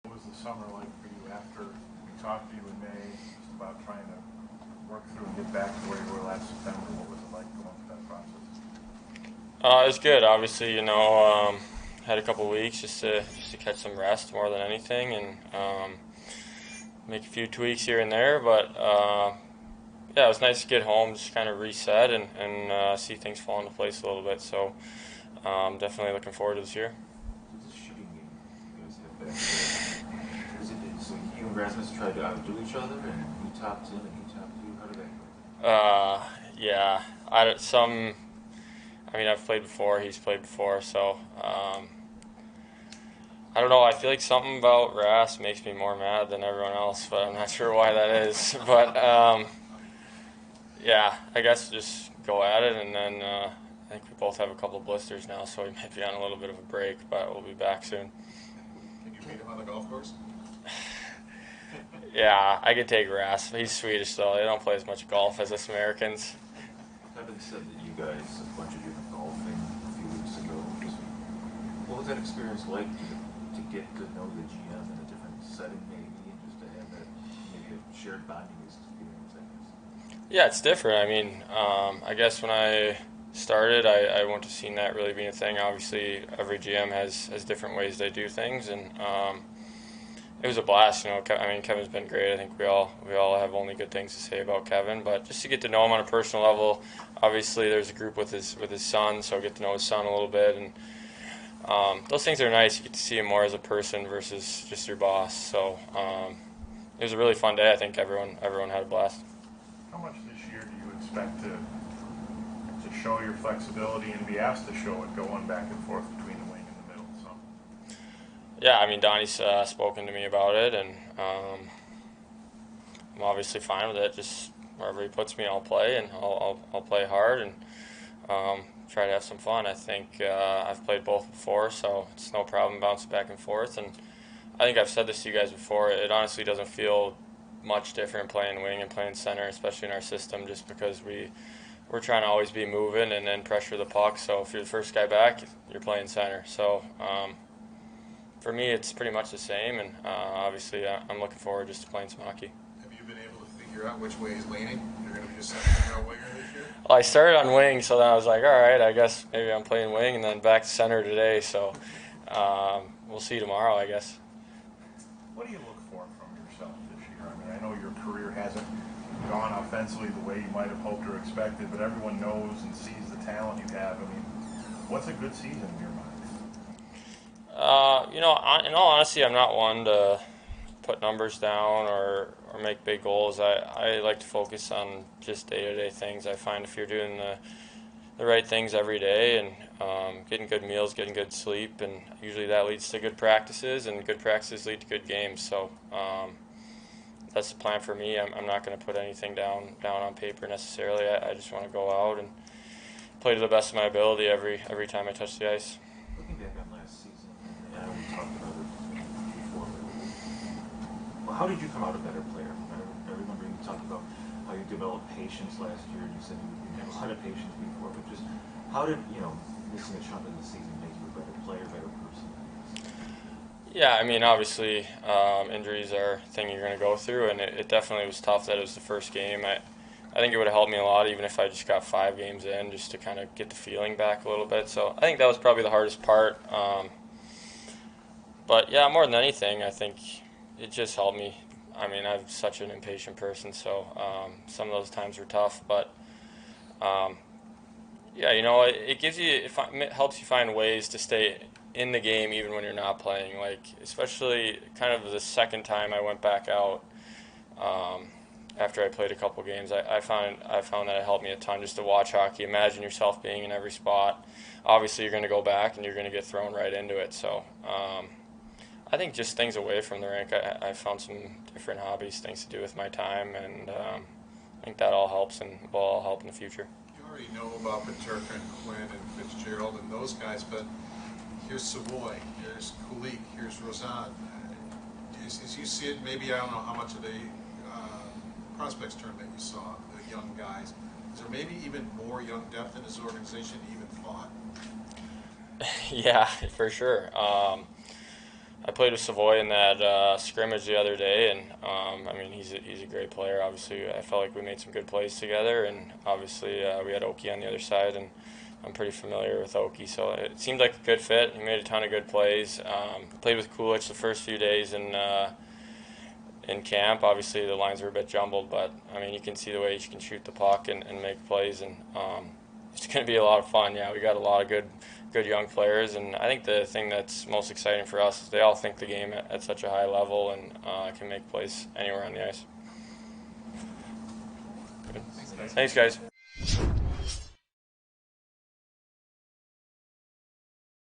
What was the summer like for you after we talked to you in May just about trying to work through and get back to where you were last September? What was it like going through that process? It was good. Obviously, had a couple weeks just to catch some rest more than anything, and make a few tweaks here and there. But yeah, it was nice to get home, just kind of reset and see things fall into place a little bit. So definitely looking forward to this year. It's a shooting game you guys have back there. So you and Rasmus tried to outdo each other, and he topped him and he topped you. How did that go? Yeah, I mean, I've played before. He's played before, so I don't know. I feel like something about Ras makes me more mad than everyone else, but I'm not sure why that is. But yeah, I guess just go at it, and then I think we both have a couple of blisters now, so we might be on a little bit of a break, but we'll be back soon. Can you beat him on the golf course? Yeah, I could take Ras. He's Swedish, though. They don't play as much golf as us Americans. Kevin said that you guys, a bunch of you were golfing a few weeks ago. What was that experience like to get to know the GM in a different setting, maybe, and just to have that maybe a shared bonding experience, I guess? Yeah, it's different. I mean, I guess when I started, I wouldn't have seen that really being a thing. Obviously, every GM has different ways they do things, and it was a blast. I mean, Kevin's been great. I think we all have only good things to say about Kevin. But just to get to know him on a personal level, obviously there's a group with his son, so I get to know his son a little bit, and those things are nice. You get to see him more as a person versus just your boss. So it was a really fun day. I think everyone had a blast. How much this year do you expect to show your flexibility and be asked to show it going back and forth between the wing and the middle? So Yeah, I mean, Donnie's spoken to me about it, and I'm obviously fine with it. Just wherever he puts me, I'll play, and I'll play hard and try to have some fun. I think I've played both before, so it's no problem bouncing back and forth. And I think I've said this to you guys before. It honestly doesn't feel much different playing wing and playing center, especially in our system, just because we're trying to always be moving and then pressure the puck. So if you're the first guy back, you're playing center. So for me, it's pretty much the same, and obviously, I'm looking forward just to playing some hockey. Have you been able to figure out which way he's leaning? You're going to be just center winger this year? Well, I started on wing, so then I was like, all right, I guess maybe I'm playing wing, and then back to center today. So we'll see tomorrow, I guess. what do you look for from yourself this year? I mean, I know your career hasn't gone offensively the way you might have hoped or expected, but everyone knows and sees the talent you have. I mean, what's a good season in your mind? In all honesty, I'm not one to put numbers down or make big goals. I like to focus on just day-to-day things. I find if you're doing the right things every day and getting good meals, getting good sleep, and usually that leads to good practices, and good practices lead to good games. So that's the plan for me. I'm not going to put anything down on paper necessarily. I just want to go out and play to the best of my ability every time I touch the ice. Looking back on last season, and I know we talked about it before, well, how did you come out a better player? I remember you talked about how you developed patience last year, and you said you had a lot of patience before, but just how did, missing a chunk of the season make you a better player, better person? Yeah, I mean, obviously, injuries are a thing you're going to go through, and it definitely was tough that it was the first game. I think it would have helped me a lot even if I just got 5 games in, just to kind of get the feeling back a little bit. So I think that was probably the hardest part. But yeah, more than anything, I think it just helped me. I mean, I'm such an impatient person, so some of those times were tough. But um, yeah, it gives you, it helps you find ways to stay in the game even when you're not playing. Like especially kind of the second time I went back out. After I played a couple games, I found that it helped me a ton just to watch hockey. Imagine yourself being in every spot. Obviously, you're going to go back and you're going to get thrown right into it. So I think just things away from the rink. I found some different hobbies, things to do with my time, and I think that all helps and will all help in the future. You already know about Paterka and Quinn and Fitzgerald and those guys, but here's Savoy, here's Kulik, here's Rosan. As you see it, maybe I don't know how much of the prospects tournament you saw, the young guys. Is there maybe even more young depth in this organization than you even thought? Yeah, for sure. I played with Savoy in that scrimmage the other day, and I mean he's a great player. Obviously, I felt like we made some good plays together, and obviously we had Oki on the other side, and I'm pretty familiar with Oki, so it seemed like a good fit. He made a ton of good plays. Played with Kulich the first few days in camp. Obviously, the lines were a bit jumbled, but I mean you can see the way he can shoot the puck and make plays, and it's going to be a lot of fun. Yeah, we got a lot of good young players, and I think the thing that's most exciting for us is they all think the game at such a high level and can make plays anywhere on the ice. Good. Thanks, guys.